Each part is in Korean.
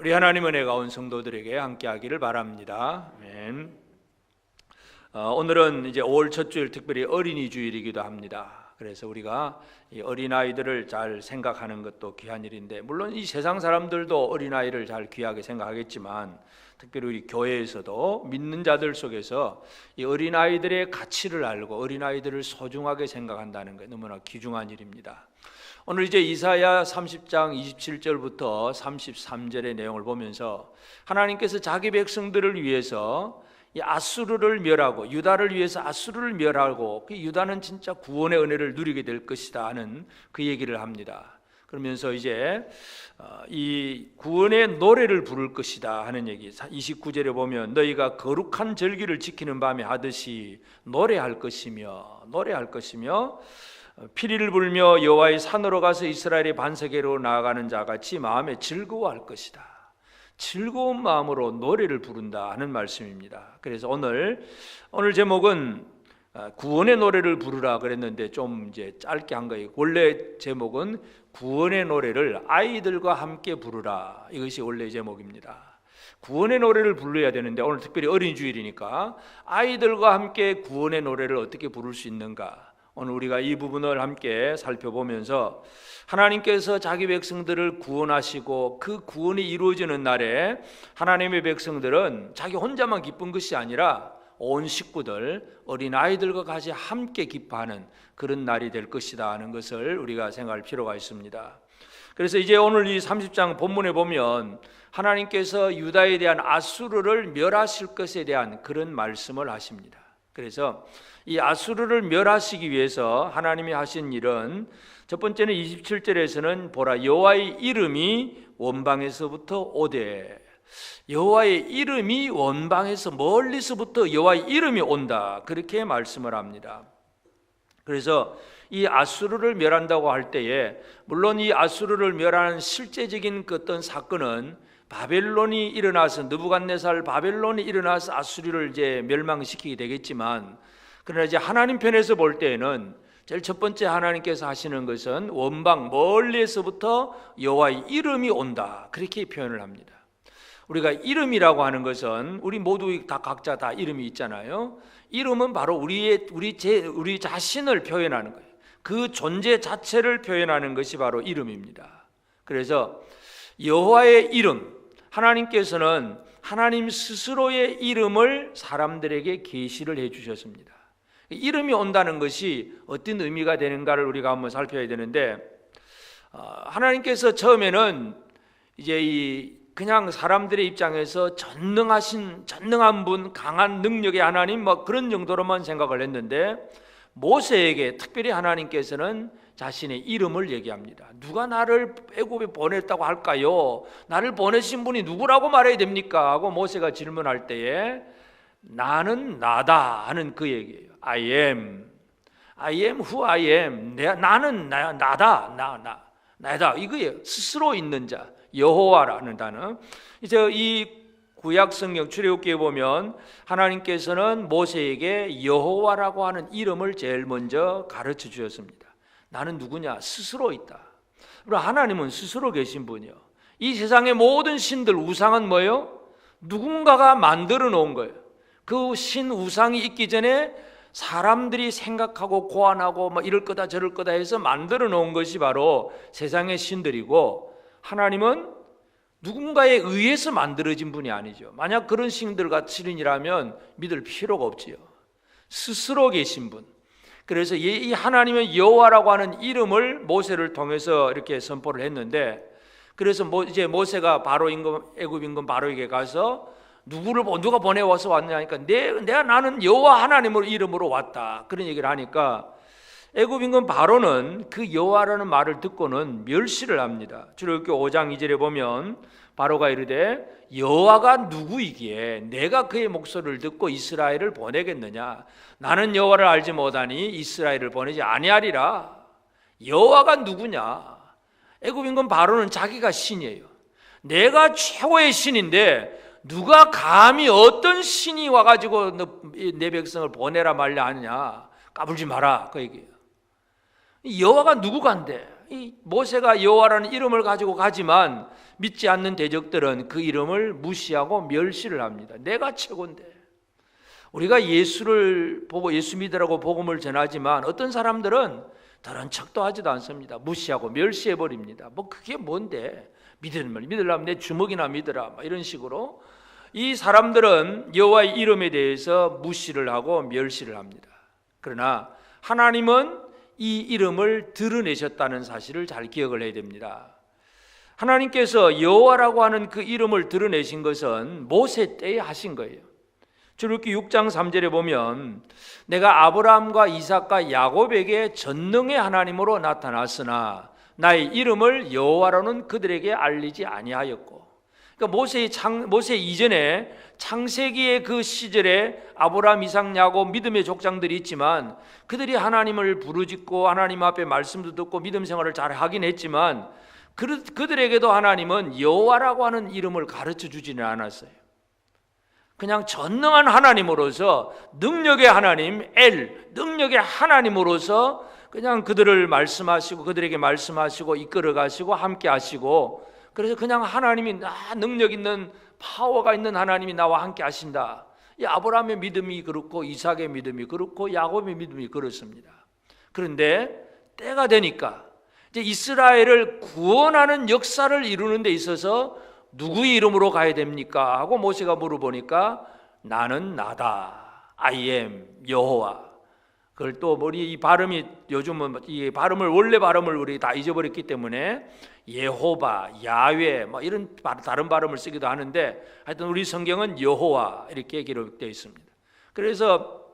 우리 하나님 은혜가 온 성도들에게 함께하기를 바랍니다. 아멘. 오늘은 이제 5월 첫 주일, 특별히 어린이 주일이기도 합니다. 그래서 우리가 이 어린아이들을 잘 생각하는 것도 귀한 일인데, 물론 이 세상 사람들도 어린아이를 잘 귀하게 생각하겠지만, 특별히 우리 교회에서도 믿는 자들 속에서 이 어린아이들의 가치를 알고 어린아이들을 소중하게 생각한다는 게 너무나 귀중한 일입니다. 오늘 이제 이사야 30장 27절부터 33절의 내용을 보면서 하나님께서 자기 백성들을 위해서 이 아수르를 멸하고 유다를 위해서 아수르를 멸하고 그 유다는 진짜 구원의 은혜를 누리게 될 것이다 하는 그 얘기를 합니다. 그러면서 이제 이 구원의 노래를 부를 것이다 하는 얘기, 29절에 보면 너희가 거룩한 절기를 지키는 밤에 하듯이 노래할 것이며 피리를 불며 여호와의 산으로 가서 이스라엘의 반석에로 나아가는 자같이 마음에 즐거워할 것이다. 즐거운 마음으로 노래를 부른다 하는 말씀입니다. 그래서 오늘 제목은 구원의 노래를 부르라 그랬는데 좀 이제 짧게 한 거예요. 원래 제목은 구원의 노래를 아이들과 함께 부르라, 이것이 원래 제목입니다. 구원의 노래를 불러야 되는데 오늘 특별히 어린이 주일이니까 아이들과 함께 구원의 노래를 어떻게 부를 수 있는가, 오늘 우리가 이 부분을 함께 살펴보면서 하나님께서 자기 백성들을 구원하시고 그 구원이 이루어지는 날에 하나님의 백성들은 자기 혼자만 기쁜 것이 아니라 온 식구들, 어린아이들과 같이 함께 기뻐하는 그런 날이 될 것이다 하는 것을 우리가 생각할 필요가 있습니다. 그래서 이제 오늘 이 30장 본문에 보면 하나님께서 유다에 대한 아수르를 멸하실 것에 대한 그런 말씀을 하십니다. 그래서 이 아수르를 멸하시기 위해서 하나님이 하신 일은, 첫 번째는 27절에서는 보라 여호와의 이름이 원방에서부터 오되, 여호와의 이름이 원방에서 멀리서부터 여호와의 이름이 온다, 그렇게 말씀을 합니다. 그래서 이 아수르를 멸한다고 할 때에, 물론 이 아수르를 멸하는 실제적인 그 어떤 사건은 바벨론이 일어나서, 느부갓네살 바벨론이 일어나서 아수르를 이제 멸망시키게 되겠지만, 그러나 이제 하나님 편에서 볼 때에는 제일 첫 번째 하나님께서 하시는 것은 원방 멀리에서부터 여호와의 이름이 온다, 그렇게 표현을 합니다. 우리가 이름이라고 하는 것은 우리 모두 다 각자 다 이름이 있잖아요. 이름은 바로 우리 자신을 표현하는 거예요. 그 존재 자체를 표현하는 것이 바로 이름입니다. 그래서 여호와의 이름, 하나님께서는 하나님 스스로의 이름을 사람들에게 계시를 해 주셨습니다. 이름이 온다는 것이 어떤 의미가 되는가를 우리가 한번 살펴야 되는데, 하나님께서 처음에는 이제 그냥 사람들의 입장에서 전능한 분, 강한 능력의 하나님, 뭐 그런 정도로만 생각을 했는데, 모세에게 특별히 하나님께서는 자신의 이름을 얘기합니다. 누가 나를 애굽에 보냈다고 할까요? 나를 보내신 분이 누구라고 말해야 됩니까? 하고 모세가 질문할 때에 나는 나다 하는 그 얘기예요. I am who I am. 나는 나다. 이거예요. 스스로 있는 자, 여호와라는 단어. 이제 이 구약 성경 출애굽기에 보면 하나님께서는 모세에게 여호와라고 하는 이름을 제일 먼저 가르쳐 주셨습니다. 나는 누구냐? 스스로 있다. 그리고 하나님은 스스로 계신 분이요. 이 세상의 모든 신들, 우상은 뭐예요? 누군가가 만들어 놓은 거예요. 그 신 우상이 있기 전에 사람들이 생각하고 고안하고 뭐 이럴 거다 저럴 거다 해서 만들어 놓은 것이 바로 세상의 신들이고, 하나님은 누군가에 의해서 만들어진 분이 아니죠. 만약 그런 신들과 신이라면 믿을 필요가 없지요. 스스로 계신 분. 그래서 이 하나님은 여호와라고 하는 이름을 모세를 통해서 이렇게 선포를 했는데, 그래서 이제 모세가 애굽 임금 바로에게 가서 누가 보내와서 왔냐니까 나는 여호와 하나님의 이름으로 왔다, 그런 얘기를 하니까 애굽 임금 바로는 그 여호와라는 말을 듣고는 멸시를 합니다. 출애굽기 5장 2절에 보면 바로가 이르되 여호와가 누구이기에 내가 그의 목소리를 듣고 이스라엘을 보내겠느냐? 나는 여호와를 알지 못하니 이스라엘을 보내지 아니하리라. 여호와가 누구냐? 애굽 임금 바로는 자기가 신이에요. 내가 최고의 신인데 누가 감히 어떤 신이 와가지고 내 백성을 보내라 말려 하느냐? 까불지 마라, 그 얘기예요. 여호와가 누구간데? 이 모세가 여호와라는 이름을 가지고 가지만 믿지 않는 대적들은 그 이름을 무시하고 멸시를 합니다. 내가 최고인데. 우리가 예수를 보고 예수 믿으라고 복음을 전하지만 어떤 사람들은 다른 척도 하지도 않습니다. 무시하고 멸시해버립니다. 뭐 그게 뭔데? 믿으려면 내 주먹이나 믿으라, 이런 식으로 이 사람들은 여호와의 이름에 대해서 무시를 하고 멸시를 합니다. 그러나 하나님은 이 이름을 드러내셨다는 사실을 잘 기억을 해야 됩니다. 하나님께서 여호와라고 하는 그 이름을 드러내신 것은 모세 때에 하신 거예요. 출애굽기 6장 3절에 보면 내가 아브라함과 이삭과 야곱에게 전능의 하나님으로 나타났으나 나의 이름을 여호와로는 그들에게 알리지 아니하였고, 그러니까 모세 이전에 창세기의 그 시절에 아브라함, 이삭, 야곱 믿음의 족장들이 있지만 그들이 하나님을 부르짖고 하나님 앞에 말씀도 듣고 믿음 생활을 잘 하긴 했지만 그들에게도 하나님은 여호와라고 하는 이름을 가르쳐 주지는 않았어요. 그냥 전능한 하나님으로서 능력의 하나님 능력의 하나님으로서 그냥 그들을 말씀하시고 그들에게 말씀하시고 이끌어 가시고 함께 하시고, 그래서 그냥 하나님이 능력 있는 파워가 있는 하나님이 나와 함께 하신다. 이 아브라함의 믿음이 그렇고 이삭의 믿음이 그렇고 야곱의 믿음이 그렇습니다. 그런데 때가 되니까 이제 이스라엘을 구원하는 역사를 이루는 데 있어서 누구의 이름으로 가야 됩니까? 하고 모세가 물어보니까 나는 나다. I am 여호와. 그걸 또 우리 이 발음이 요즘은 이 발음을 원래 발음을 우리 다 잊어버렸기 때문에 예호바, 야훼 이런 다른 발음을 쓰기도 하는데 하여튼 우리 성경은 여호와 이렇게 기록되어 있습니다. 그래서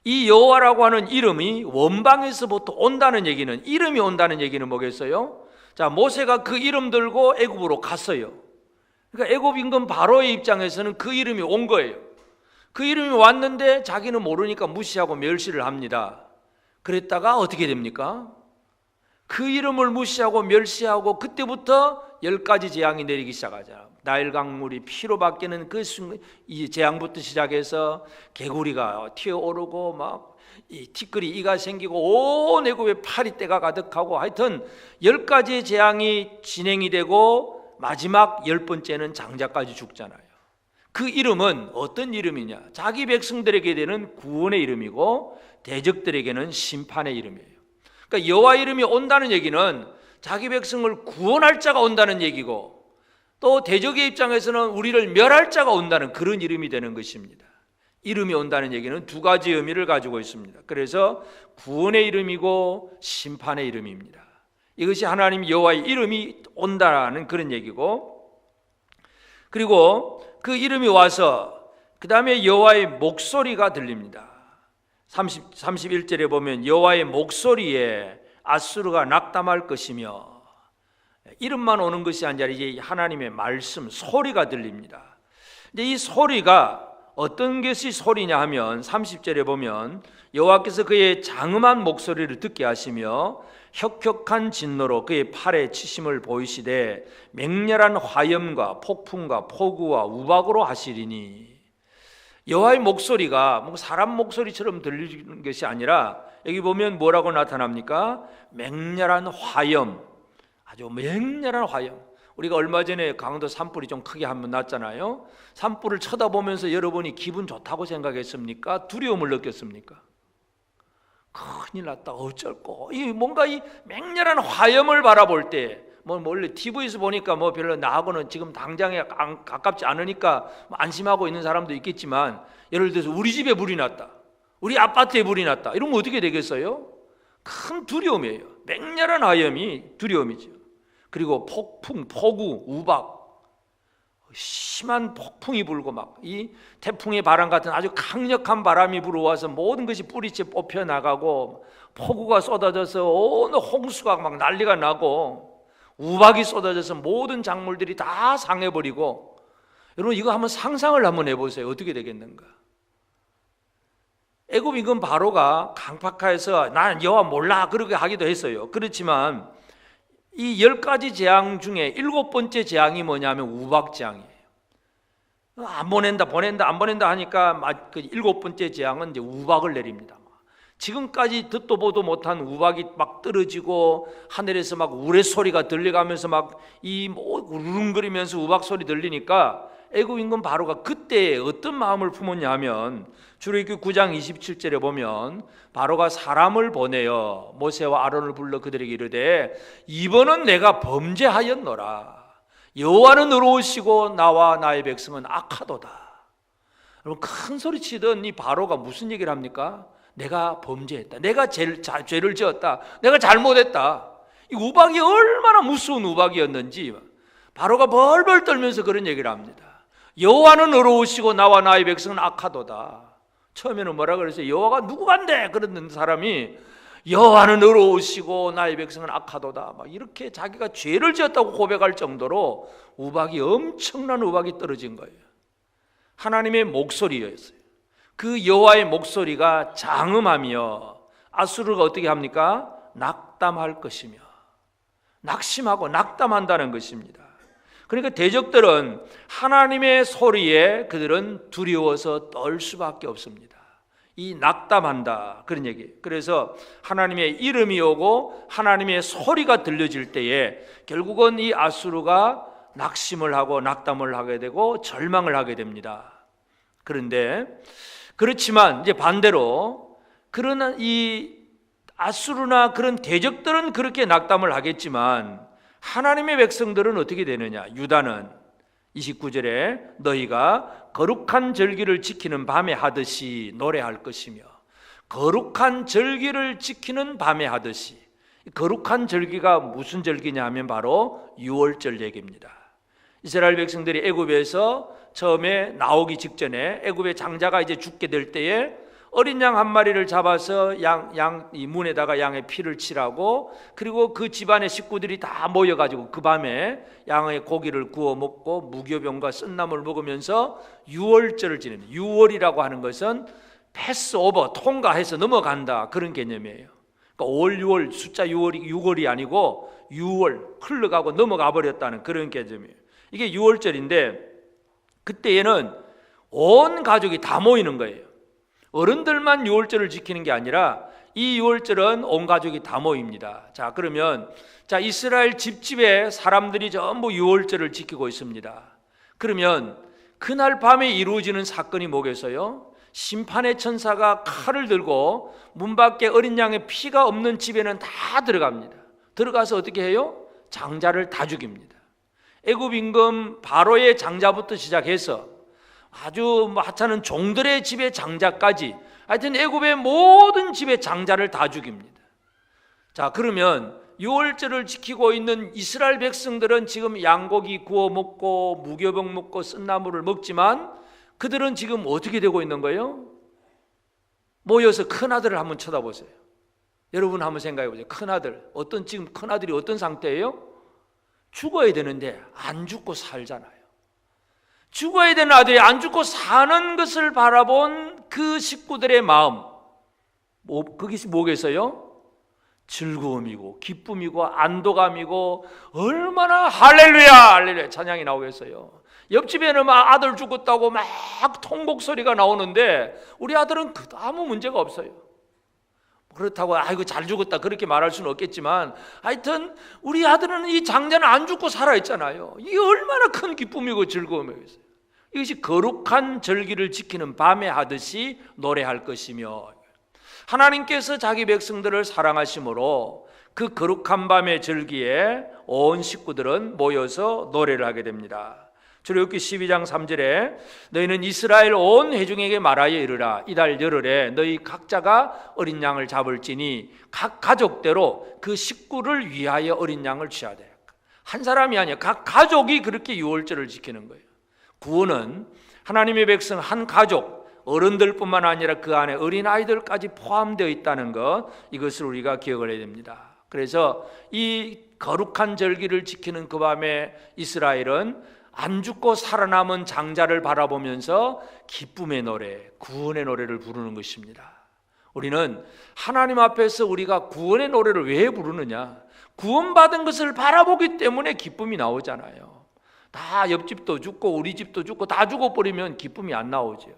이 여호와라고 하는 이름이 원방에서부터 온다는 얘기는, 이름이 온다는 얘기는 뭐겠어요? 자, 모세가 그 이름 들고 애굽으로 갔어요. 그러니까 애굽 임금 바로의 입장에서는 그 이름이 온 거예요. 그 이름이 왔는데 자기는 모르니까 무시하고 멸시를 합니다. 그랬다가 어떻게 됩니까? 그 이름을 무시하고 멸시하고 그때부터 10가지 재앙이 내리기 시작하잖아요. 나일 강물이 피로 바뀌는 이 재앙부터 시작해서 개구리가 튀어오르고 이 티끌이 이가 생기고 온 애굽에 파리떼가 가득하고, 하여튼 10가지의 재앙이 진행이 되고 마지막 10번째는 장자까지 죽잖아요. 그 이름은 어떤 이름이냐? 자기 백성들에게 되는 구원의 이름이고 대적들에게는 심판의 이름이에요. 그러니까 여호와 이름이 온다는 얘기는 자기 백성을 구원할 자가 온다는 얘기고, 또 대적의 입장에서는 우리를 멸할 자가 온다는 그런 이름이 되는 것입니다. 이름이 온다는 얘기는 두 가지 의미를 가지고 있습니다. 그래서 구원의 이름이고 심판의 이름입니다. 이것이 하나님 여호와의 이름이 온다라는 그런 얘기고, 그리고 그 이름이 와서 그 다음에 여호와의 목소리가 들립니다. 31절에 보면 여호와의 목소리에 아수르가 낙담할 것이며, 이름만 오는 것이 아니라 이제 하나님의 말씀, 소리가 들립니다. 근데 이 소리가 어떤 것이 소리냐 하면 30절에 보면 여호와께서 그의 장음한 목소리를 듣게 하시며 혁혁한 진노로 그의 팔에 치심을 보이시되 맹렬한 화염과 폭풍과 폭우와 우박으로 하시리니, 여호와의 목소리가 사람 목소리처럼 들리는 것이 아니라 여기 보면 뭐라고 나타납니까? 맹렬한 화염, 아주 맹렬한 화염. 우리가 얼마 전에 강원도 산불이 좀 크게 한번 났잖아요. 산불을 쳐다보면서 여러분이 기분 좋다고 생각했습니까? 두려움을 느꼈습니까? 큰일 났다, 어쩔고. 뭔가 이 맹렬한 화염을 바라볼 때, 원래 TV에서 보니까 별로 나하고는 지금 당장에 가깝지 않으니까 안심하고 있는 사람도 있겠지만, 예를 들어서 우리 집에 불이 났다, 우리 아파트에 불이 났다, 이러면 어떻게 되겠어요? 큰 두려움이에요. 맹렬한 화염이 두려움이죠. 그리고 폭풍, 폭우, 우박, 심한 폭풍이 불고 이 태풍의 바람 같은 아주 강력한 바람이 불어와서 모든 것이 뿌리째 뽑혀 나가고, 폭우가 쏟아져서 온 홍수가 난리가 나고, 우박이 쏟아져서 모든 작물들이 다 상해버리고. 여러분, 이거 한번 상상을 한번 해보세요. 어떻게 되겠는가? 애굽 임금 바로가 강팍하여서 나는 여호와 몰라 그렇게 하기도 했어요. 그렇지만 이 10가지 재앙 중에 7번째 재앙이 뭐냐면 우박 재앙이에요. 안 보낸다 안 보낸다 하니까 그 7번째 재앙은 이제 우박을 내립니다. 지금까지 듣도 보도 못한 우박이 막 떨어지고 하늘에서 막 우레소리가 들려가면서 막 이 우릉거리면서 우박 소리 들리니까 애굽 임금 바로가 그때 어떤 마음을 품었냐 하면 출애굽기 9장 27절에 보면 바로가 사람을 보내어 모세와 아론을 불러 그들에게 이르되 이번은 내가 범죄하였노라. 여호와는 의로우시고 나와 나의 백성은 악하도다. 여러분, 큰 소리 치던 이 바로가 무슨 얘기를 합니까? 내가 범죄했다. 내가 죄를 지었다. 내가 잘못했다. 이 우박이 얼마나 무서운 우박이었는지 바로가 벌벌 떨면서 그런 얘기를 합니다. 여호와는 의로우시고 나와 나의 백성은 악하도다. 처음에는 뭐라 그랬어요? 여호와가 누구간데? 그러는 사람이 여호와는 의로우시고 나의 백성은 악하도다. 막 이렇게 자기가 죄를 지었다고 고백할 정도로 우박이 엄청난 우박이 떨어진 거예요. 하나님의 목소리였어요. 그 여호와의 목소리가 장음하며 아수르가 어떻게 합니까? 낙담할 것이며 낙심하고 낙담한다는 것입니다. 그러니까 대적들은 하나님의 소리에 그들은 두려워서 떨 수밖에 없습니다. 이 낙담한다 그런 얘기. 그래서 하나님의 이름이 오고 하나님의 소리가 들려질 때에 결국은 이 아수르가 낙심을 하고 낙담을 하게 되고 절망을 하게 됩니다. 그런데 그렇지만 이제 반대로 그러나 이 아수르나 그런 대적들은 그렇게 낙담을 하겠지만 하나님의 백성들은 어떻게 되느냐? 유다는 29절에 너희가 거룩한 절기를 지키는 밤에 하듯이 노래할 것이며 거룩한 절기를 지키는 밤에 하듯이. 거룩한 절기가 무슨 절기냐 하면 바로 유월절 얘기입니다. 이스라엘 백성들이 애굽에서 처음에 나오기 직전에 애굽의 장자가 이제 죽게 될 때에 어린 양 한 마리를 잡아서 이 문에다가 양의 피를 칠하고 그리고 그 집안의 식구들이 다 모여가지고 그 밤에 양의 고기를 구워 먹고 무교병과 쓴나물을 먹으면서 유월절을 지냅니다. 유월이라고 하는 것은 패스오버, 통과해서 넘어간다 그런 개념이에요. 그러니까 5월 6월 숫자 6월이 아니고 6월 흘러가고 넘어가 버렸다는 그런 개념이에요. 이게 유월절인데 그때에는 온 가족이 다 모이는 거예요. 어른들만 유월절을 지키는 게 아니라 이 유월절은 온 가족이 다 모입니다. 자, 그러면 이스라엘 집집에 사람들이 전부 유월절을 지키고 있습니다. 그러면 그날 밤에 이루어지는 사건이 뭐겠어요? 심판의 천사가 칼을 들고 문 밖에 어린 양의 피가 없는 집에는 다 들어갑니다. 들어가서 어떻게 해요? 장자를 다 죽입니다. 애굽 임금 바로의 장자부터 시작해서 아주 하찮은 종들의 집의 장자까지 하여튼 애굽의 모든 집의 장자를 다 죽입니다. 자, 그러면 유월절을 지키고 있는 이스라엘 백성들은 지금 양고기 구워 먹고 무교병 먹고 쓴나물을 먹지만 그들은 지금 어떻게 되고 있는 거예요? 모여서 큰아들을 한번 쳐다보세요. 여러분 한번 생각해 보세요. 큰아들, 지금 큰아들이 어떤 상태예요? 죽어야 되는데 안 죽고 살잖아요. 죽어야 되는 아들이 안 죽고 사는 것을 바라본 그 식구들의 마음, 그것이 뭐겠어요? 즐거움이고 기쁨이고 안도감이고 얼마나 할렐루야 찬양이 나오겠어요. 옆집에는 막 아들 죽었다고 막 통곡 소리가 나오는데 우리 아들은 아무 문제가 없어요. 그렇다고 아이고 잘 죽었다 그렇게 말할 수는 없겠지만 하여튼 우리 아들은 이 장자는 안 죽고 살아있잖아요. 이게 얼마나 큰 기쁨이고 즐거움이겠어요. 이것이 거룩한 절기를 지키는 밤에 하듯이 노래할 것이며 하나님께서 자기 백성들을 사랑하심으로 그 거룩한 밤의 절기에 온 식구들은 모여서 노래를 하게 됩니다. 출애굽기 12장 3절에 너희는 이스라엘 온 회중에게 말하여 이르라. 이달 열흘에 너희 각자가 어린 양을 잡을지니 각 가족대로 그 식구를 위하여 어린 양을 취하되. 한 사람이 아니야. 각 가족이 그렇게 유월절을 지키는 거예요. 구원은 하나님의 백성 한 가족, 어른들뿐만 아니라 그 안에 어린아이들까지 포함되어 있다는 것, 이것을 우리가 기억을 해야 됩니다. 그래서 이 거룩한 절기를 지키는 그 밤에 이스라엘은 안 죽고 살아남은 장자를 바라보면서 기쁨의 노래, 구원의 노래를 부르는 것입니다. 우리는 하나님 앞에서 우리가 구원의 노래를 왜 부르느냐? 구원받은 것을 바라보기 때문에 기쁨이 나오잖아요. 다 옆집도 죽고 우리 집도 죽고 다 죽어버리면 기쁨이 안 나오죠.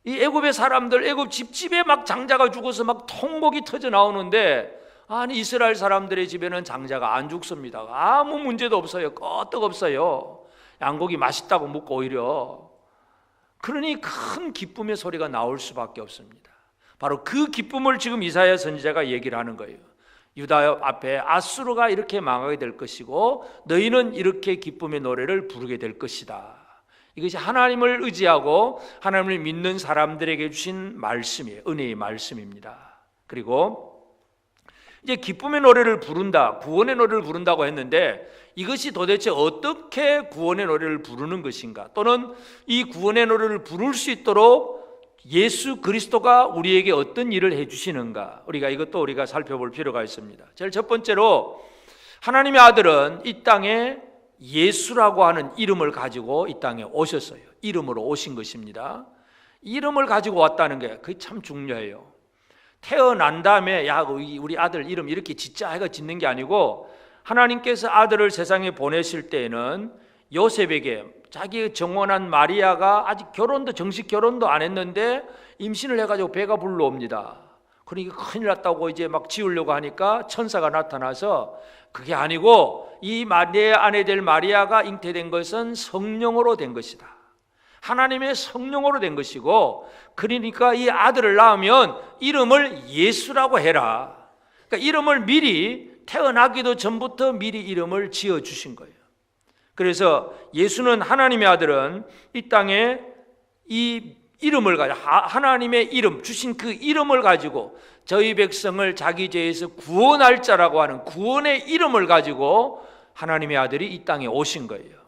이 애굽의 사람들, 애굽 집집에 막 장자가 죽어서 막 통곡이 터져 나오는데, 아니 이스라엘 사람들의 집에는 장자가 안 죽습니다. 아무 문제도 없어요. 끄떡없어요. 양고기 맛있다고 묻고 오히려. 그러니 큰 기쁨의 소리가 나올 수밖에 없습니다. 바로 그 기쁨을 지금 이사야 선지자가 얘기를 하는 거예요. 유다 앞에 아수르가 이렇게 망하게 될 것이고 너희는 이렇게 기쁨의 노래를 부르게 될 것이다. 이것이 하나님을 의지하고 하나님을 믿는 사람들에게 주신 말씀이에요. 은혜의 말씀입니다. 그리고 이제 기쁨의 노래를 부른다, 구원의 노래를 부른다고 했는데 이것이 도대체 어떻게 구원의 노래를 부르는 것인가, 또는 이 구원의 노래를 부를 수 있도록 예수 그리스도가 우리에게 어떤 일을 해주시는가, 우리가 살펴볼 필요가 있습니다. 제일 첫 번째로 하나님의 아들은 이 땅에 예수라고 하는 이름을 가지고 이 땅에 오셨어요. 이름으로 오신 것입니다. 이름을 가지고 왔다는 게 그게 참 중요해요. 태어난 다음에 야 우리 아들 이름 이렇게 짓자 해가 짓는 게 아니고, 하나님께서 아들을 세상에 보내실 때에는 요셉에게 자기 정원한 마리아가 아직 정식 결혼도 안 했는데 임신을 해가지고 배가 불러옵니다. 그러니까 큰일 났다고 이제 막 지우려고 하니까 천사가 나타나서 그게 아니고 이 마리아 아내 될 마리아가 잉태된 것은 성령으로 된 것이다. 하나님의 성령으로 된 것이고, 그러니까 이 아들을 낳으면 이름을 예수라고 해라. 그러니까 이름을 미리 태어나기도 전부터 미리 이름을 지어주신 거예요. 그래서 예수는, 하나님의 아들은 이 땅에 이 이름을 가지고, 하나님의 이름 주신 그 이름을 가지고 저희 백성을 자기 죄에서 구원할 자라고 하는 구원의 이름을 가지고 하나님의 아들이 이 땅에 오신 거예요.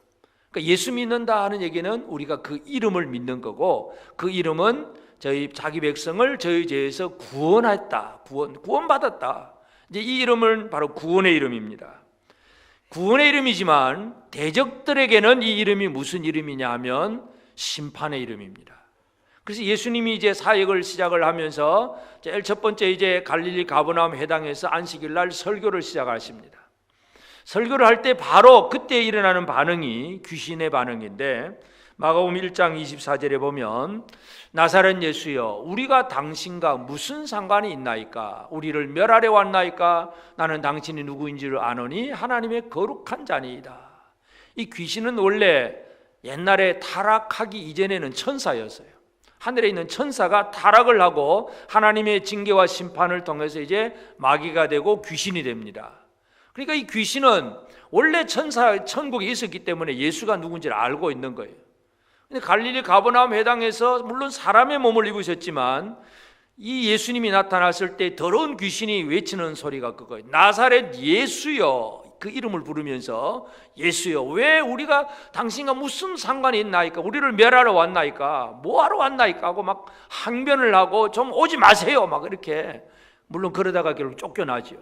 그러니까 예수 믿는다 하는 얘기는 우리가 그 이름을 믿는 거고, 그 이름은 자기 백성을 저희 죄에서 구원했다, 구원받았다. 이제 이 이름은 바로 구원의 이름입니다. 구원의 이름이지만 대적들에게는 이 이름이 무슨 이름이냐 하면 심판의 이름입니다. 그래서 예수님이 이제 사역을 시작을 하면서 제일 첫 번째 이제 갈릴리 가버나움 회당에서 안식일 날 설교를 시작하십니다. 설교를 할 때 바로 그때 일어나는 반응이 귀신의 반응인데, 마가복음 1장 24절에 보면 나사렛 예수여 우리가 당신과 무슨 상관이 있나이까? 우리를 멸하려 왔나이까? 나는 당신이 누구인지를 아노니 하나님의 거룩한 자니이다. 이 귀신은 원래 옛날에 타락하기 이전에는 천사였어요. 하늘에 있는 천사가 타락을 하고 하나님의 징계와 심판을 통해서 이제 마귀가 되고 귀신이 됩니다. 그러니까 이 귀신은 원래 천국에 있었기 때문에 예수가 누군지를 알고 있는 거예요. 근데 갈릴리 가버나움 회당에서 물론 사람의 몸을 입으셨지만 이 예수님이 나타났을 때 더러운 귀신이 외치는 소리가 그거예요. 나사렛 예수여, 그 이름을 부르면서 예수여 왜 우리가 당신과 무슨 상관이 있나이까? 우리를 멸하러 왔나이까? 뭐하러 왔나이까? 하고 막 항변을 하고 좀 오지 마세요 막 이렇게, 물론 그러다가 결국 쫓겨나죠.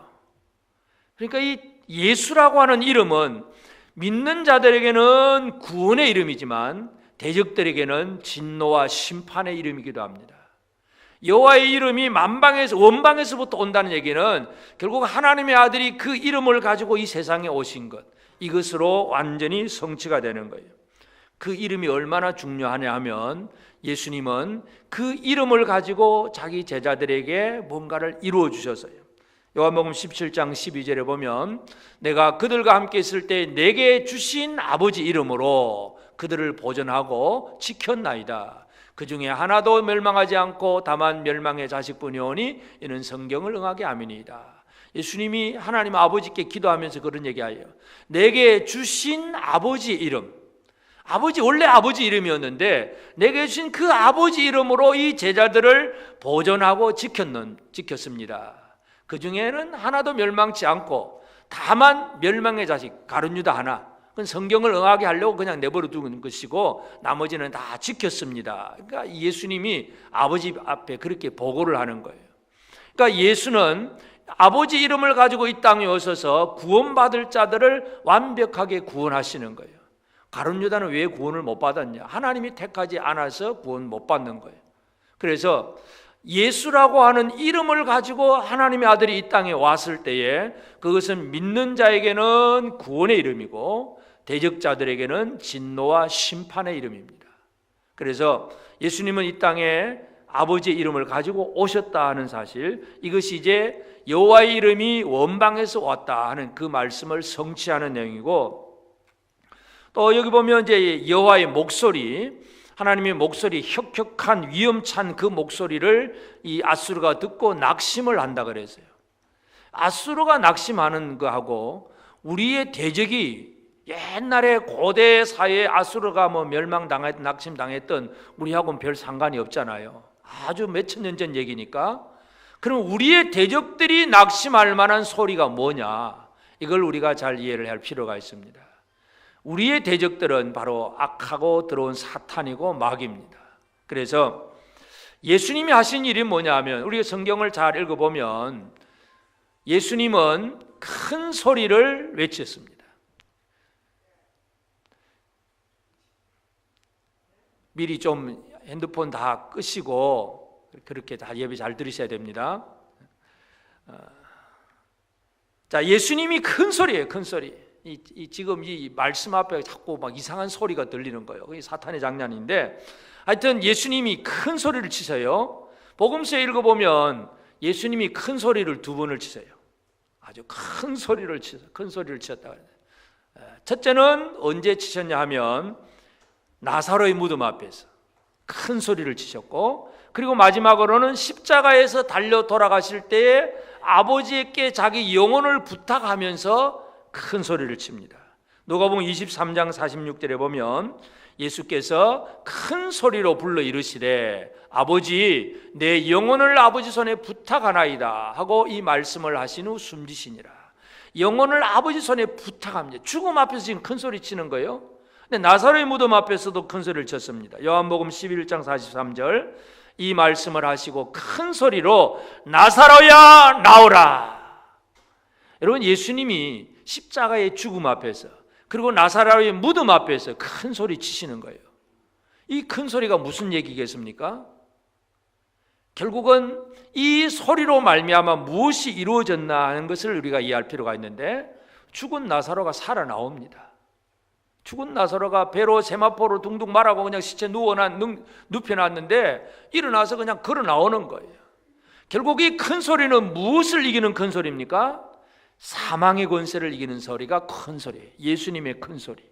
그러니까 이 예수라고 하는 이름은 믿는 자들에게는 구원의 이름이지만 대적들에게는 진노와 심판의 이름이기도 합니다. 여호와의 이름이 원방에서부터 온다는 얘기는 결국 하나님의 아들이 그 이름을 가지고 이 세상에 오신 것, 이것으로 완전히 성취가 되는 거예요. 그 이름이 얼마나 중요하냐 하면 예수님은 그 이름을 가지고 자기 제자들에게 뭔가를 이루어 주셨어요. 요한복음 17장 12절에 보면 내가 그들과 함께 있을 때 내게 주신 아버지 이름으로 그들을 보존하고 지켰나이다. 그 중에 하나도 멸망하지 않고 다만 멸망의 자식뿐이오니 이는 성경을 응하게 함이니이다. 예수님이 하나님 아버지께 기도하면서 그런 얘기하여요. 내게 주신 아버지 이름, 원래 아버지 이름이었는데 내게 주신 그 아버지 이름으로 이 제자들을 보존하고 지켰습니다. 그 중에는 하나도 멸망치 않고 다만 멸망의 자식 가룟 유다 하나, 그건 성경을 응하게 하려고 그냥 내버려 두는 것이고 나머지는 다 지켰습니다. 그러니까 예수님이 아버지 앞에 그렇게 보고를 하는 거예요. 그러니까 예수는 아버지 이름을 가지고 이 땅에 오셔서 구원받을 자들을 완벽하게 구원하시는 거예요. 가룟 유다는 왜 구원을 못 받았냐? 하나님이 택하지 않아서 구원 못 받는 거예요. 그래서 예수라고 하는 이름을 가지고 하나님의 아들이 이 땅에 왔을 때에 그것은 믿는 자에게는 구원의 이름이고 대적자들에게는 진노와 심판의 이름입니다. 그래서 예수님은 이 땅에 아버지의 이름을 가지고 오셨다 하는 사실, 이것이 이제 여호와의 이름이 원방에서 왔다 하는 그 말씀을 성취하는 내용이고, 또 여기 보면 이제 여호와의 목소리, 하나님의 목소리, 혁혁한 위험찬 그 목소리를 이 아수르가 듣고 낙심을 한다 그랬어요. 아수르가 낙심하는 거하고 우리의 대적이 옛날에 고대 사회에 아수르가 낙심당했던 우리하고는 별 상관이 없잖아요. 아주 몇천 년 전 얘기니까. 그럼 우리의 대적들이 낙심할 만한 소리가 뭐냐? 이걸 우리가 잘 이해를 할 필요가 있습니다. 우리의 대적들은 바로 악하고 들어온 사탄이고 마귀입니다. 그래서 예수님이 하신 일이 뭐냐 하면, 우리가 성경을 잘 읽어보면 예수님은 큰 소리를 외쳤습니다. 미리 좀 핸드폰 다 끄시고 그렇게 다 예배 잘 들으셔야 됩니다. 자, 예수님이 큰 소리예요. 큰 소리. 지금 이 말씀 앞에 자꾸 막 이상한 소리가 들리는 거예요. 그게 사탄의 장난인데, 하여튼 예수님이 큰 소리를 치세요. 복음서에 읽어보면 예수님이 큰 소리를 2번을 치세요. 아주 큰 소리를 치세요. 큰 소리를 치셨다 그래요. 첫째는 언제 치셨냐 하면 나사로의 무덤 앞에서 큰 소리를 치셨고, 그리고 마지막으로는 십자가에서 달려 돌아가실 때에 아버지께 자기 영혼을 부탁하면서 큰 소리를 칩니다. 누가복음 23장 46절에 보면 예수께서 큰 소리로 불러 이르시되 아버지, 내 영혼을 아버지 손에 부탁하나이다 하고 이 말씀을 하신 후 숨지시니라. 영혼을 아버지 손에 부탁합니다. 죽음 앞에서 지금 큰 소리 치는 거예요. 근데 나사로의 무덤 앞에서도 큰 소리를 쳤습니다. 요한복음 11장 43절 이 말씀을 하시고 큰 소리로 나사로야 나오라. 여러분, 예수님이 십자가의 죽음 앞에서 그리고 나사로의 무덤 앞에서 큰 소리 치시는 거예요. 이 큰 소리가 무슨 얘기겠습니까? 결국은 이 소리로 말미암아 무엇이 이루어졌나 하는 것을 우리가 이해할 필요가 있는데, 죽은 나사로가 살아나옵니다. 죽은 나사로가 배로 세마포로 둥둥 말하고 그냥 시체 눕혀놨는데 일어나서 그냥 걸어 나오는 거예요. 결국 이 큰 소리는 무엇을 이기는 큰 소리입니까? 사망의 권세를 이기는 소리가 큰 소리예요. 예수님의 큰 소리.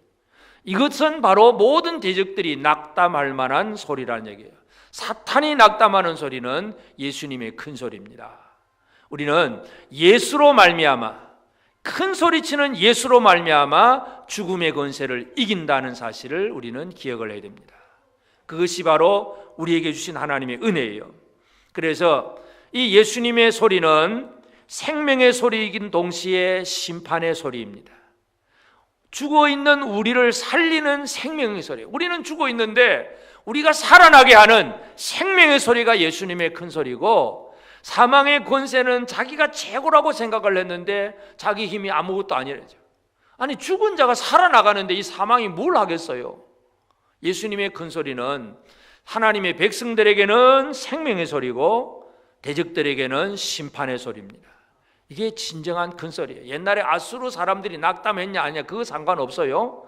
이것은 바로 모든 대적들이 낙담할 만한 소리라는 얘기예요. 사탄이 낙담하는 소리는 예수님의 큰 소리입니다. 우리는 예수로 말미암아, 큰 소리치는 예수로 말미암아 죽음의 권세를 이긴다는 사실을 우리는 기억을 해야 됩니다. 그것이 바로 우리에게 주신 하나님의 은혜예요. 그래서 이 예수님의 소리는 생명의 소리이긴 동시에 심판의 소리입니다. 죽어있는 우리를 살리는 생명의 소리. 우리는 죽어 있는데 우리가 살아나게 하는 생명의 소리가 예수님의 큰 소리고, 사망의 권세는 자기가 최고라고 생각을 했는데 자기 힘이 아무것도 아니래죠. 아니, 죽은 자가 살아나가는데 이 사망이 뭘 하겠어요? 예수님의 큰 소리는 하나님의 백성들에게는 생명의 소리고 대적들에게는 심판의 소리입니다. 이게 진정한 큰 소리예요. 옛날에 아수르 사람들이 낙담했냐 아니냐 그거 상관없어요.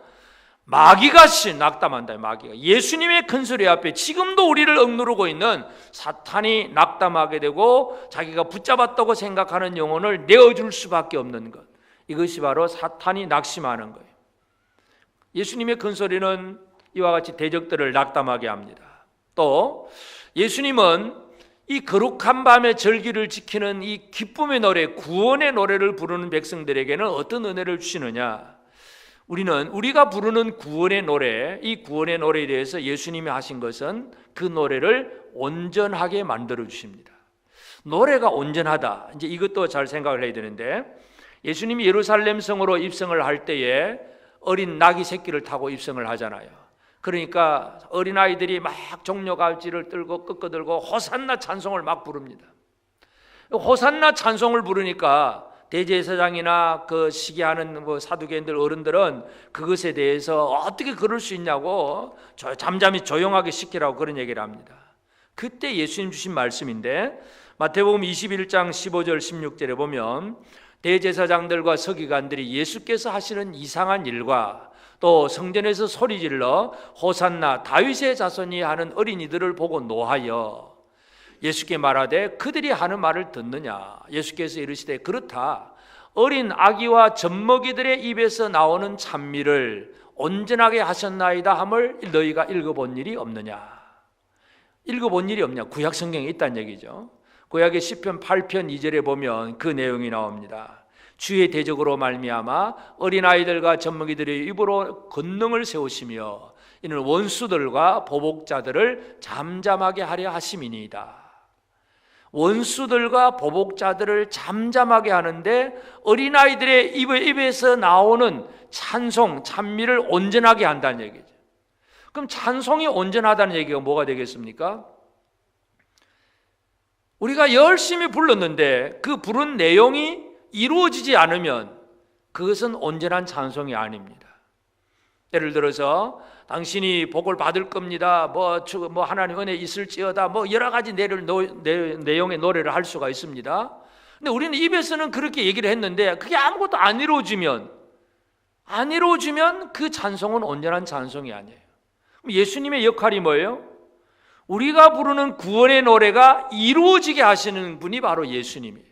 마귀가 낙담한다. 마귀가 예수님의 큰 소리 앞에 지금도 우리를 억누르고 있는 사탄이 낙담하게 되고 자기가 붙잡았다고 생각하는 영혼을 내어줄 수밖에 없는 것, 이것이 바로 사탄이 낙심하는 거예요. 예수님의 큰 소리는 이와 같이 대적들을 낙담하게 합니다. 또 예수님은 이 거룩한 밤의 절기를 지키는 이 기쁨의 노래, 구원의 노래를 부르는 백성들에게는 어떤 은혜를 주시느냐? 우리가 부르는 구원의 노래, 이 구원의 노래에 대해서 예수님이 하신 것은 그 노래를 온전하게 만들어 주십니다. 노래가 온전하다, 이제 이것도 잘 생각을 해야 되는데, 예수님이 예루살렘 성으로 입성을 할 때에 어린 나귀 새끼를 타고 입성을 하잖아요. 그러니까 어린아이들이 막 종려갈지를 들고 끄끄들고 호산나 찬송을 막 부릅니다. 호산나 찬송을 부르니까 대제사장이나 그 시기하는 사두개인들 어른들은 그것에 대해서 어떻게 그럴 수 있냐고 잠잠히 조용하게 시키라고 그런 얘기를 합니다. 그때 예수님 주신 말씀인데, 마태복음 21장 15절 16절에 보면 대제사장들과 서기관들이 예수께서 하시는 이상한 일과 또 성전에서 소리질러 호산나 다윗의 자손이 하는 어린이들을 보고 노하여 예수께 말하되 그들이 하는 말을 듣느냐. 예수께서 이르시되 그렇다. 어린 아기와 젖먹이들의 입에서 나오는 찬미를 온전하게 하셨나이다 함을 너희가 읽어본 일이 없느냐. 읽어본 일이 없냐. 구약 성경에 있다는 얘기죠. 구약의 시편 8편 2절에 보면 그 내용이 나옵니다. 주의 대적으로 말미암아 어린아이들과 젖먹이들의 입으로 권능을 세우시며 이는 원수들과 보복자들을 잠잠하게 하려 하심이니이다. 원수들과 보복자들을 잠잠하게 하는데 어린아이들의 입에서 나오는 찬송, 찬미를 온전하게 한다는 얘기죠. 그럼 찬송이 온전하다는 얘기가 뭐가 되겠습니까? 우리가 열심히 불렀는데 그 부른 내용이 이루어지지 않으면 그것은 온전한 찬송이 아닙니다. 예를 들어서 당신이 복을 받을 겁니다. 뭐 하나님 은혜 있을지어다. 뭐 여러 가지 내용의 노래를 할 수가 있습니다. 근데 우리는 입에서는 그렇게 얘기를 했는데 그게 아무것도 안 이루어지면 그 찬송은 온전한 찬송이 아니에요. 예수님의 역할이 뭐예요? 우리가 부르는 구원의 노래가 이루어지게 하시는 분이 바로 예수님이에요.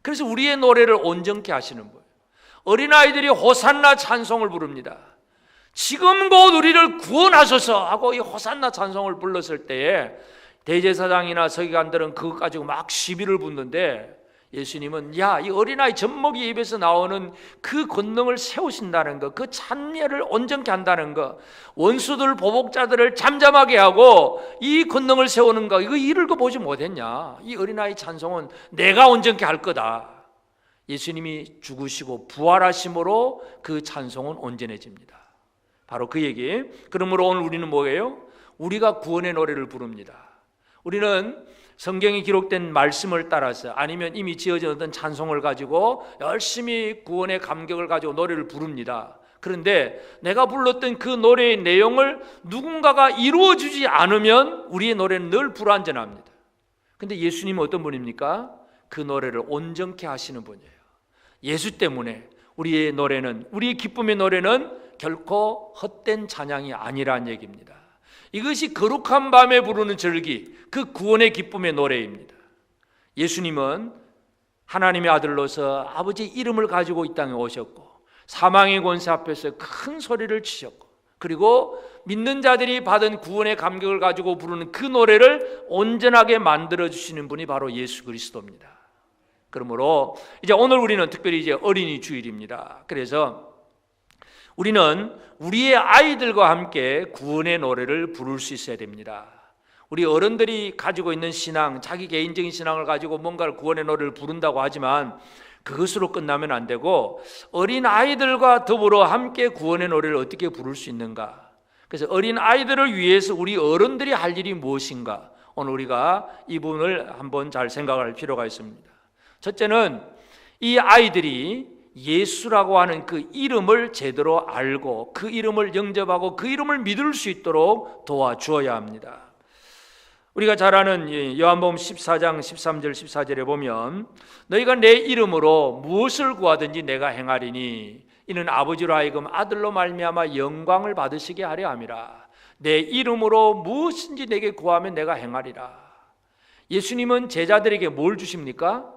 그래서 우리의 노래를 온전케 하시는 거예요. 어린아이들이 호산나 찬송을 부릅니다. 지금 곧 우리를 구원하소서 하고 이 호산나 찬송을 불렀을 때에 대제사장이나 서기관들은 그것 가지고 막 시비를 붙는데 예수님은 이 어린아이 젖먹이 입에서 나오는 그 권능을 세우신다는 것, 그 찬미를 온전케 한다는 것, 원수들 보복자들을 잠잠하게 하고 이 권능을 세우는 것, 이거 읽어보지 못했냐? 이 어린아이 찬송은 내가 온전케 할 거다. 예수님이 죽으시고 부활하심으로 그 찬송은 온전해집니다. 바로 그 얘기. 그러므로 오늘 우리는 뭐예요? 우리가 구원의 노래를 부릅니다. 우리는 성경에 기록된 말씀을 따라서 아니면 이미 지어진 어떤 찬송을 가지고 열심히 구원의 감격을 가지고 노래를 부릅니다. 그런데 내가 불렀던 그 노래의 내용을 누군가가 이루어주지 않으면 우리의 노래는 늘 불완전합니다. 그런데 예수님은 어떤 분입니까? 그 노래를 온전케 하시는 분이에요. 예수 때문에 우리의 노래는, 우리의 기쁨의 노래는 결코 헛된 찬양이 아니라는 얘기입니다. 이것이 거룩한 밤에 부르는 절기, 그 구원의 기쁨의 노래입니다. 예수님은 하나님의 아들로서 아버지 이름을 가지고 이 땅에 오셨고 사망의 권세 앞에서 큰 소리를 치셨고 그리고 믿는 자들이 받은 구원의 감격을 가지고 부르는 그 노래를 온전하게 만들어주시는 분이 바로 예수 그리스도입니다. 그러므로 이제 오늘 우리는 특별히 이제 어린이 주일입니다. 그래서 우리는 우리의 아이들과 함께 구원의 노래를 부를 수 있어야 됩니다. 우리 어른들이 가지고 있는 신앙, 자기 개인적인 신앙을 가지고 뭔가를 구원의 노래를 부른다고 하지만 그것으로 끝나면 안 되고 어린 아이들과 더불어 함께 구원의 노래를 어떻게 부를 수 있는가? 그래서 어린 아이들을 위해서 우리 어른들이 할 일이 무엇인가? 오늘 우리가 이 부분을 한번 잘 생각할 필요가 있습니다. 첫째는 이 아이들이 예수라고 하는 그 이름을 제대로 알고 그 이름을 영접하고 그 이름을 믿을 수 있도록 도와주어야 합니다. 우리가 잘 아는 요한복음 14장 13절 14절에 보면 너희가 내 이름으로 무엇을 구하든지 내가 행하리니 이는 아버지로 하여금 아들로 말미암아 영광을 받으시게 하려 함이라. 내 이름으로 무엇인지 내게 구하면 내가 행하리라. 예수님은 제자들에게 뭘 주십니까?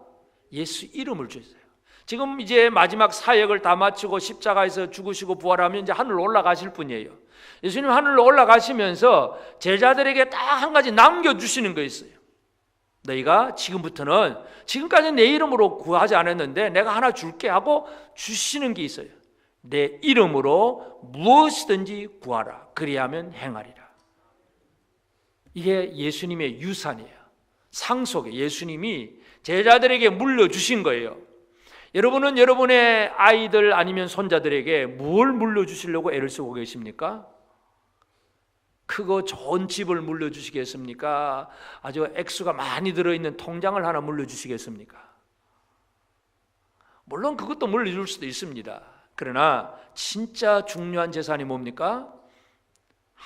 예수 이름을 주세요. 지금 이제 마지막 사역을 다 마치고 십자가에서 죽으시고 부활하면 이제 하늘로 올라가실 분이에요. 예수님 하늘로 올라가시면서 제자들에게 딱 한 가지 남겨주시는 거 있어요. 너희가 지금부터는 지금까지 내 이름으로 구하지 않았는데 내가 하나 줄게 하고 주시는 게 있어요. 내 이름으로 무엇이든지 구하라. 그리하면 행하리라. 이게 예수님의 유산이에요. 상속에 예수님이 제자들에게 물려주신 거예요. 여러분은 여러분의 아이들 아니면 손자들에게 뭘 물려주시려고 애를 쓰고 계십니까? 크고 좋은 집을 물려주시겠습니까? 아주 액수가 많이 들어있는 통장을 하나 물려주시겠습니까? 물론 그것도 물려줄 수도 있습니다. 그러나 진짜 중요한 재산이 뭡니까?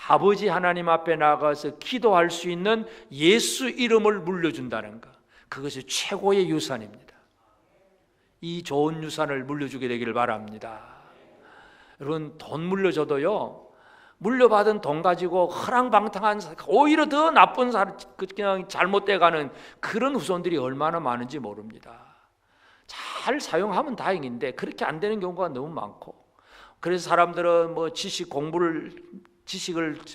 아버지 하나님 앞에 나가서 기도할 수 있는 예수 이름을 물려준다는 것, 그것이 최고의 유산입니다. 이 좋은 유산을 물려주게 되기를 바랍니다. 여러분 돈 물려줘도요 물려받은 돈 가지고 허랑방탕한, 오히려 더 나쁜 그냥 잘못돼가는 그런 후손들이 얼마나 많은지 모릅니다. 잘 사용하면 다행인데 그렇게 안 되는 경우가 너무 많고, 그래서 사람들은 뭐 지식을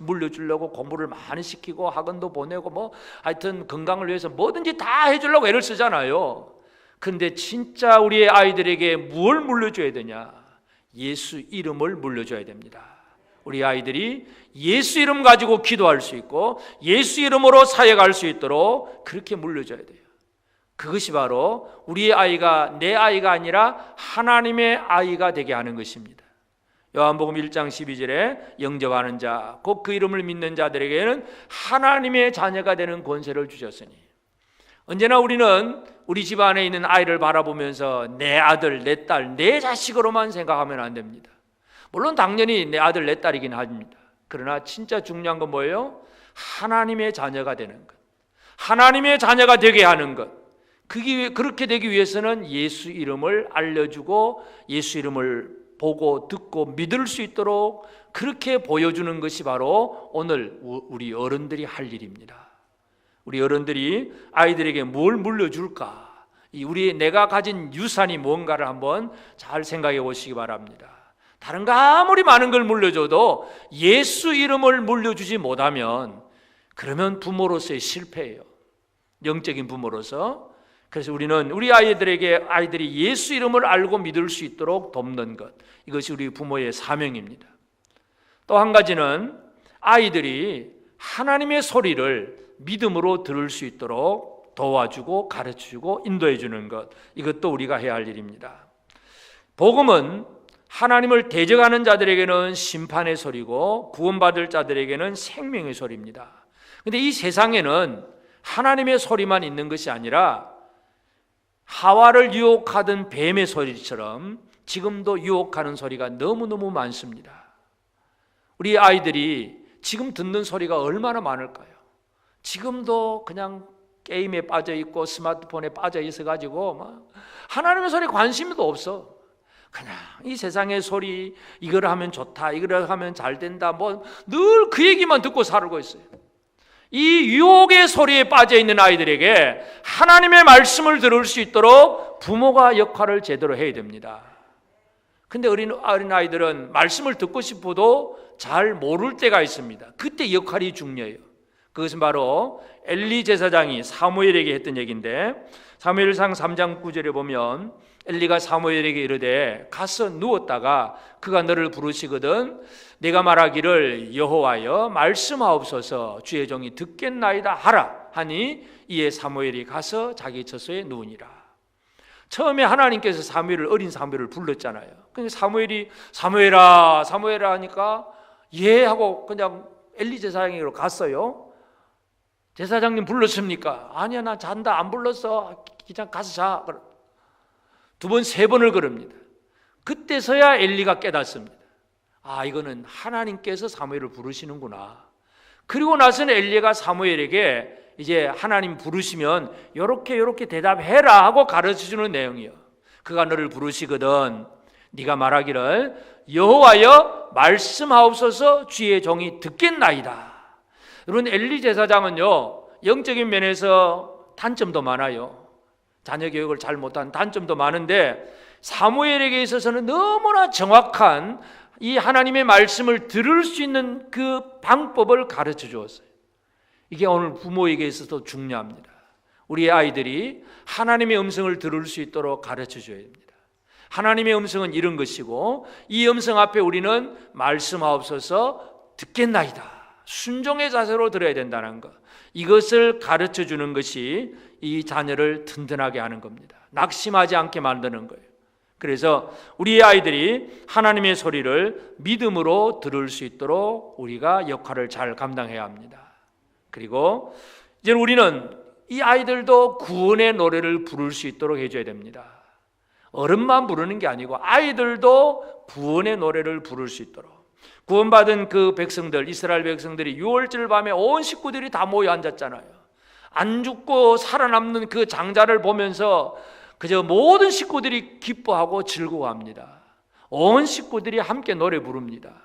물려주려고 공부를 많이 시키고 학원도 보내고 뭐 하여튼 건강을 위해서 뭐든지 다 해주려고 애를 쓰잖아요. 근데 진짜 우리의 아이들에게 뭘 물려줘야 되냐? 예수 이름을 물려줘야 됩니다. 우리 아이들이 예수 이름 가지고 기도할 수 있고 예수 이름으로 사역할 수 있도록 그렇게 물려줘야 돼요. 그것이 바로 우리의 아이가 내 아이가 아니라 하나님의 아이가 되게 하는 것입니다. 요한복음 1장 12절에 영접하는 자, 곧 그 이름을 믿는 자들에게는 하나님의 자녀가 되는 권세를 주셨으니. 언제나 우리는 우리 집 안에 있는 아이를 바라보면서 내 아들, 내 딸, 내 자식으로만 생각하면 안 됩니다. 물론 당연히 내 아들, 내 딸이긴 합니다. 그러나 진짜 중요한 건 뭐예요? 하나님의 자녀가 되는 것, 하나님의 자녀가 되게 하는 것. 그렇게 되기 위해서는 예수 이름을 알려주고 예수 이름을 보고 듣고 믿을 수 있도록 그렇게 보여주는 것이 바로 오늘 우리 어른들이 할 일입니다. 우리 어른들이 아이들에게 뭘 물려줄까? 내가 가진 유산이 뭔가를 한번 잘 생각해 보시기 바랍니다. 다른 거 아무리 많은 걸 물려줘도 예수 이름을 물려주지 못하면 그러면 부모로서의 실패예요. 영적인 부모로서. 그래서 우리는 우리 아이들이 예수 이름을 알고 믿을 수 있도록 돕는 것, 이것이 우리 부모의 사명입니다. 또 한 가지는 아이들이 하나님의 소리를 믿음으로 들을 수 있도록 도와주고 가르쳐주고 인도해 주는 것, 이것도 우리가 해야 할 일입니다. 복음은 하나님을 대적하는 자들에게는 심판의 소리고 구원받을 자들에게는 생명의 소리입니다. 그런데 이 세상에는 하나님의 소리만 있는 것이 아니라 하와를 유혹하던 뱀의 소리처럼 지금도 유혹하는 소리가 너무너무 많습니다. 우리 아이들이 지금 듣는 소리가 얼마나 많을까요? 지금도 그냥 게임에 빠져 있고 스마트폰에 빠져 있어 가지고 하나님의 소리에 관심도 없어. 그냥 이 세상의 소리, 이걸 하면 좋다, 이걸 하면 잘 된다, 늘 그 얘기만 듣고 살고 있어요. 이 유혹의 소리에 빠져 있는 아이들에게 하나님의 말씀을 들을 수 있도록 부모가 역할을 제대로 해야 됩니다. 근데 어린 아이들은 말씀을 듣고 싶어도 잘 모를 때가 있습니다. 그때 역할이 중요해요. 그것은 바로 엘리 제사장이 사무엘에게 했던 얘기인데, 사무엘상 3장 9절에 보면 엘리가 사무엘에게 이르되 가서 누웠다가 그가 너를 부르시거든 내가 말하기를 여호와여 말씀하옵소서 주의 종이 듣겠나이다 하라 하니 이에 사무엘이 가서 자기 처소에 누우니라. 처음에 하나님께서 어린 사무엘을 불렀잖아요. 근데 사무엘이 사무엘아 사무엘아 하니까 예 하고 그냥 엘리 제사장에게로 갔어요. 제사장님 불렀습니까? 아니야 나 잔다, 안 불렀어, 그냥 가서 자. 두 번, 세 번을 그럽니다. 그때서야 엘리가 깨닫습니다. 아, 이거는 하나님께서 사무엘을 부르시는구나. 그리고 나서는 엘리가 사무엘에게 이제 하나님 부르시면 요렇게 대답해라 하고 가르쳐주는 내용이요. 그가 너를 부르시거든 네가 말하기를 여호와여 말씀하옵소서 주의 종이 듣겠나이다. 여러분, 엘리 제사장은요 영적인 면에서 단점도 많아요. 자녀 교육을 잘 못한 단점도 많은데 사무엘에게 있어서는 너무나 정확한 이 하나님의 말씀을 들을 수 있는 그 방법을 가르쳐 주었어요. 이게 오늘 부모에게 있어서 중요합니다. 우리의 아이들이 하나님의 음성을 들을 수 있도록 가르쳐 줘야 됩니다. 하나님의 음성은 이런 것이고 이 음성 앞에 우리는 말씀하옵소서 듣겠나이다, 순종의 자세로 들어야 된다는 것, 이것을 가르쳐 주는 것이 이 자녀를 든든하게 하는 겁니다. 낙심하지 않게 만드는 거예요. 그래서 우리의 아이들이 하나님의 소리를 믿음으로 들을 수 있도록 우리가 역할을 잘 감당해야 합니다. 그리고 이제 우리는 이 아이들도 구원의 노래를 부를 수 있도록 해줘야 됩니다. 어른만 부르는 게 아니고 아이들도 구원의 노래를 부를 수 있도록. 구원받은 그 백성들, 이스라엘 백성들이 6월절 밤에 온 식구들이 다 모여 앉았잖아요. 안 죽고 살아남는 그 장자를 보면서 그저 모든 식구들이 기뻐하고 즐거워합니다. 온 식구들이 함께 노래 부릅니다.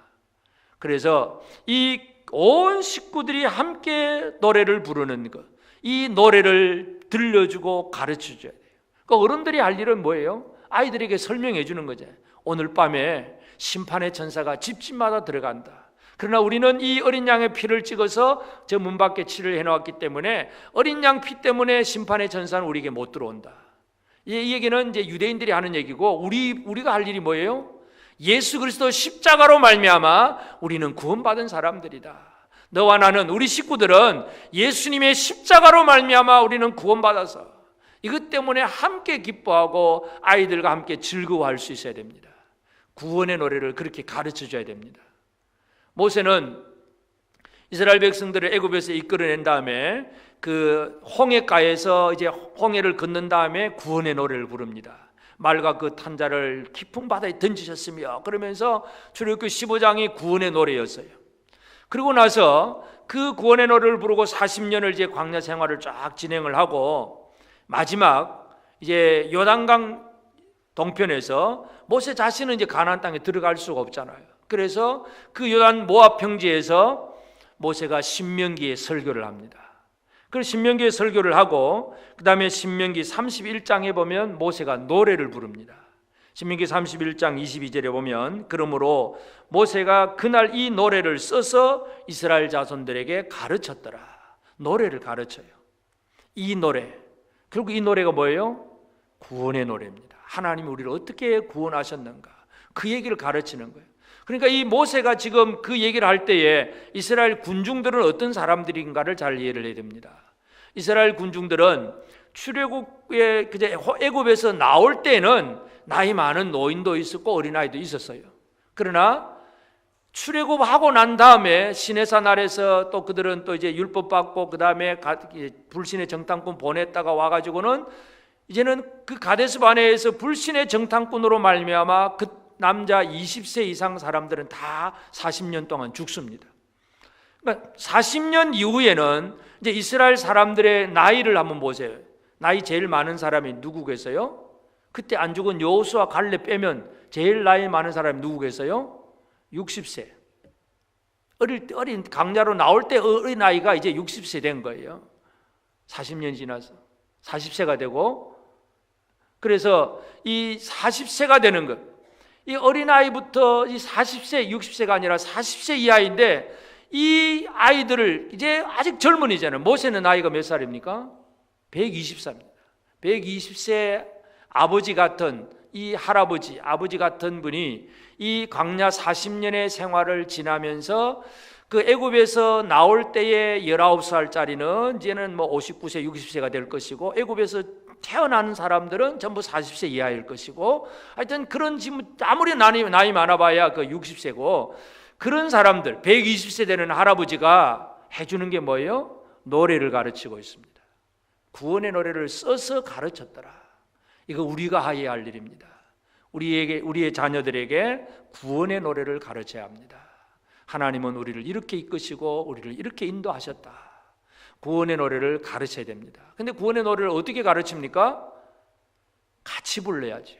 그래서 이 온 식구들이 함께 노래를 부르는 것, 이 노래를 들려주고 가르쳐줘야 돼요. 그러니까 어른들이 할 일은 뭐예요? 아이들에게 설명해 주는 거죠. 오늘 밤에 심판의 천사가 집집마다 들어간다. 그러나 우리는 이 어린 양의 피를 찍어서 저 문 밖에 칠을 해놓았기 때문에 어린 양 피 때문에 심판의 천사는 우리에게 못 들어온다. 이 얘기는 이제 유대인들이 하는 얘기고 우리가 할 일이 뭐예요? 예수 그리스도 십자가로 말미암아 우리는 구원받은 사람들이다. 너와 나는, 우리 식구들은 예수님의 십자가로 말미암아 우리는 구원받아서 이것 때문에 함께 기뻐하고 아이들과 함께 즐거워할 수 있어야 됩니다. 구원의 노래를 그렇게 가르쳐줘야 됩니다. 모세는 이스라엘 백성들을 애굽에서 이끌어낸 다음에 그 홍해가에서 이제 홍해를 건넌 다음에 구원의 노래를 부릅니다. 말과 그 탄자를 깊은 바다에 던지셨으며, 그러면서 출애굽기 15장이 구원의 노래였어요. 그리고 나서 그 구원의 노래를 부르고 40년을 이제 광야 생활을 쫙 진행을 하고 마지막 이제 요단강 동편에서 모세 자신은 이제 가나안 땅에 들어갈 수가 없잖아요. 그래서 그 요단 모압 평지에서 모세가 신명기의 설교를 합니다. 그래서 신명기의 설교를 하고 그 다음에 신명기 31장에 보면 모세가 노래를 부릅니다. 신명기 31장 22절에 보면 그러므로 모세가 그날 이 노래를 써서 이스라엘 자손들에게 가르쳤더라. 노래를 가르쳐요. 이 노래, 결국 이 노래가 뭐예요? 구원의 노래입니다. 하나님이 우리를 어떻게 구원하셨는가, 그 얘기를 가르치는 거예요. 그러니까 이 모세가 지금 그 얘기를 할 때에 이스라엘 군중들은 어떤 사람들인가를 잘 이해를 해야 됩니다. 이스라엘 군중들은 출애굽에 애굽에서 나올 때는 나이 많은 노인도 있었고 어린아이도 있었어요. 그러나 출애굽하고 난 다음에 시내산 아래서 또 그들은 또 이제 율법 받고 그 다음에 불신의 정탐꾼 보냈다가 와가지고는 이제는 그 가데스 바네에서 불신의 정탐꾼으로 말미암아 그 남자 20세 이상 사람들은 다 40년 동안 죽습니다. 그러니까 40년 이후에는 이제 이스라엘 사람들의 나이를 한번 보세요. 나이 제일 많은 사람이 누구겠어요? 그때 안 죽은 여호수아 갈렙 빼면 제일 나이 많은 사람이 누구겠어요? 60세. 어린 강야로 나올 때 어린 나이가 이제 60세 된 거예요. 40년 지나서 40세가 되고, 그래서 이 40세가 되는 것, 이 어린아이부터 이 40세, 60세가 아니라 40세 이하인데 이 아이들을 이제 아직 젊은이잖아요. 모세는 나이가 몇 살입니까? 120살입니다. 120세 아버지 같은 이 할아버지, 아버지 같은 분이 이 광야 40년의 생활을 지나면서 그 애굽에서 나올 때에 19살짜리는 이제는 뭐 59세, 60세가 될 것이고, 애굽에서 태어난 사람들은 전부 40세 이하일 것이고, 하여튼 그런 지금 아무리 나이 많아봐야 그 60세고, 그런 사람들 120세 되는 할아버지가 해주는 게 뭐예요? 노래를 가르치고 있습니다. 구원의 노래를 써서 가르쳤더라. 이거 우리가 해야 할 일입니다. 우리의 자녀들에게 구원의 노래를 가르쳐야 합니다. 하나님은 우리를 이렇게 이끄시고 우리를 이렇게 인도하셨다. 구원의 노래를 가르쳐야 됩니다. 근데 구원의 노래를 어떻게 가르칩니까? 같이 불러야죠.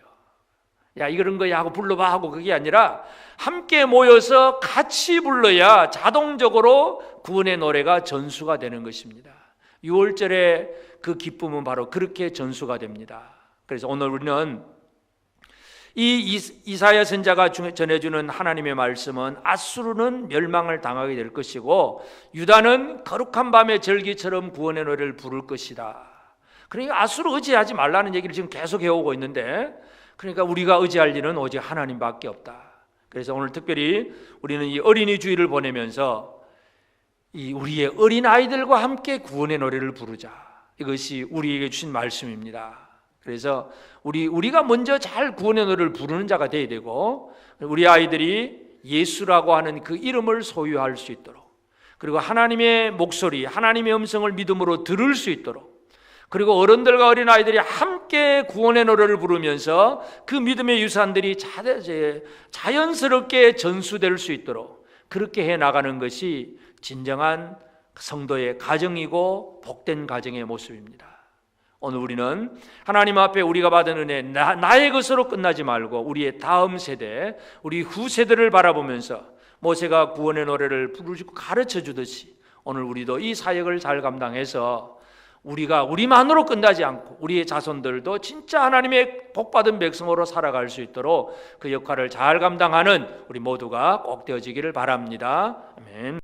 야, 이런 거야 하고 불러봐 하고 그게 아니라 함께 모여서 같이 불러야 자동적으로 구원의 노래가 전수가 되는 것입니다. 6월절에 그 기쁨은 바로 그렇게 전수가 됩니다. 그래서 오늘 우리는 이 이사야 선지자가 전해주는 하나님의 말씀은 아수르는 멸망을 당하게 될 것이고 유다는 거룩한 밤의 절기처럼 구원의 노래를 부를 것이다. 그러니까 아수르 의지하지 말라는 얘기를 지금 계속 해오고 있는데, 그러니까 우리가 의지할 일은 오직 하나님밖에 없다. 그래서 오늘 특별히 우리는 이 어린이 주일을 보내면서 이 우리의 어린 아이들과 함께 구원의 노래를 부르자. 이것이 우리에게 주신 말씀입니다. 그래서 우리가 먼저 잘 구원의 노래를 부르는 자가 되어야 되고, 우리 아이들이 예수라고 하는 그 이름을 소유할 수 있도록, 그리고 하나님의 목소리, 하나님의 음성을 믿음으로 들을 수 있도록, 그리고 어른들과 어린아이들이 함께 구원의 노래를 부르면서 그 믿음의 유산들이 자연스럽게 전수될 수 있도록 그렇게 해나가는 것이 진정한 성도의 가정이고 복된 가정의 모습입니다. 오늘 우리는 하나님 앞에 우리가 받은 은혜, 나의 것으로 끝나지 말고 우리의 다음 세대, 우리 후세대를 바라보면서 모세가 구원의 노래를 부르고 가르쳐 주듯이 오늘 우리도 이 사역을 잘 감당해서 우리만으로 끝나지 않고 우리의 자손들도 진짜 하나님의 복받은 백성으로 살아갈 수 있도록 그 역할을 잘 감당하는 우리 모두가 꼭 되어지기를 바랍니다. 아멘.